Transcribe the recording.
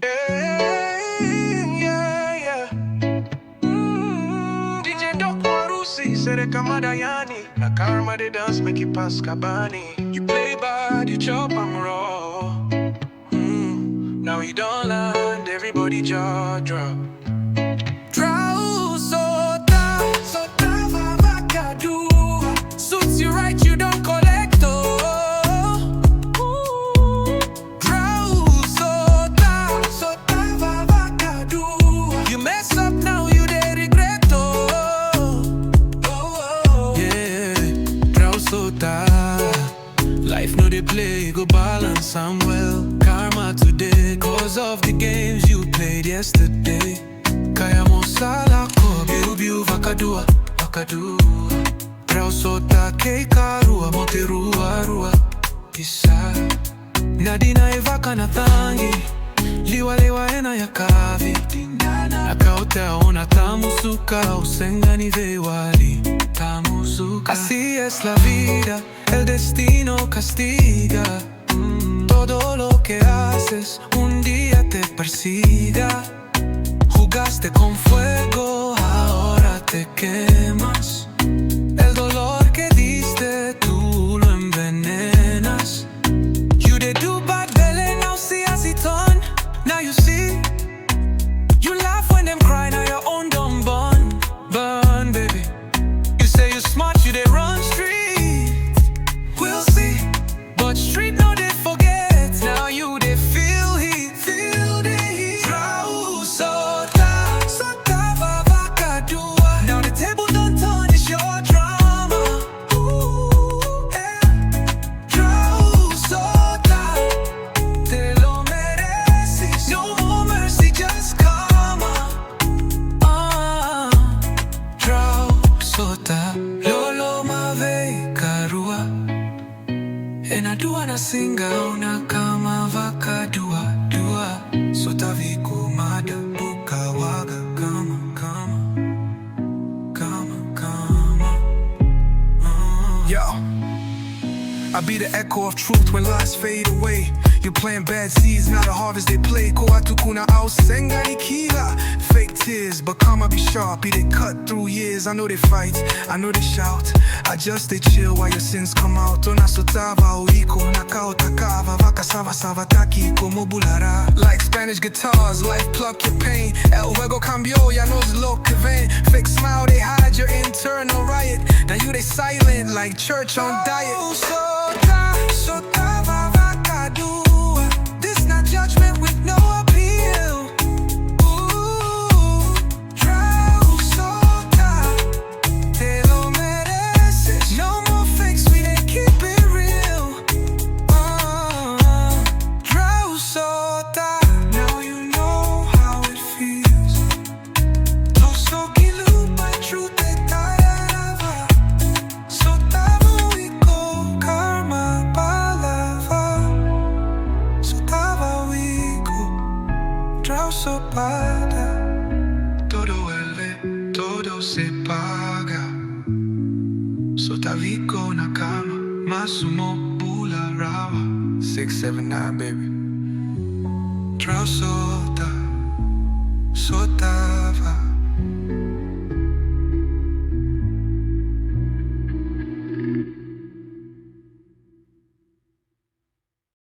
Yeah. DJ Doc Warusi, Sereka Madayani. Na karma they dance make it pass Kabani. You play bad, you chop and raw. Now you don't land, everybody jaw drop. Drau Sota, Sotava vakadu. Suits you right, you don't collect Drau Sota, Sotava vakadu. You mess up now, you dey regret Yeah, Drau Sota. Life no dey play, go balance am well. Karma today, cause of the games you played yesterday. Kaya mo sala ko, biu vakadua, vakadua. Drau Sota kei karua, monte rua. Isa, nadina evaka na thangi. Liwa ena ya kavi. Akaotea ona tamusuka, usenga ni vewali. Tamusuka. Así es la vida, el destino castiga. Todo lo que haces un día te persiga. Jugaste con fuego, ahora te quemas. El dolor que diste, tú lo envenenas. You did do bad belly, now see as it on. Now you see. You laugh when them cry, now your own dumb burn, baby. You say you smart, you they run street. We'll see, but street no they forget. Now you they feel heat, feel the heat. Drau Sota, Sotava vakadua. Now the table don't turn, it's your drama. Drau Sota, te lo mereces. No more mercy, just karma. Drau Sota, lolo mave karua. Enadua na singa una kama vakadua dua. Sotaviko mada buka waga kama. Yo, I be the echo of truth when lies fade away. You plant bad seeds, not a harvest they play. Ko atukuna ausenga ni kila. Fake tears, but karma be sharp. They cut through years, I know they fight, I know they shout. I just they chill while your sins come out. Ona Sotava oiko, nakao takava. Vaka sava taki como bulara. Like Spanish guitars, life pluck your pain. El juego cambió, ya nos lo que ven. Fake smile, they hide your internal riot. Now you they silent like church on diet. Sota, Sotava vakadua. This not judgment with no appeal. Drau Sota, te lo mereces. No more fakes, we they keep it real. Drau Sota, now you know how it feels. Toso kilu, my truth they tayarava. Sotava wiko, karma palava. Sotava wiko, Drau Sota. Todo vuelve, todo se paga. Sotaviko na kama, masumo bula rawa. 679 baby. Drau Sota, Sotava.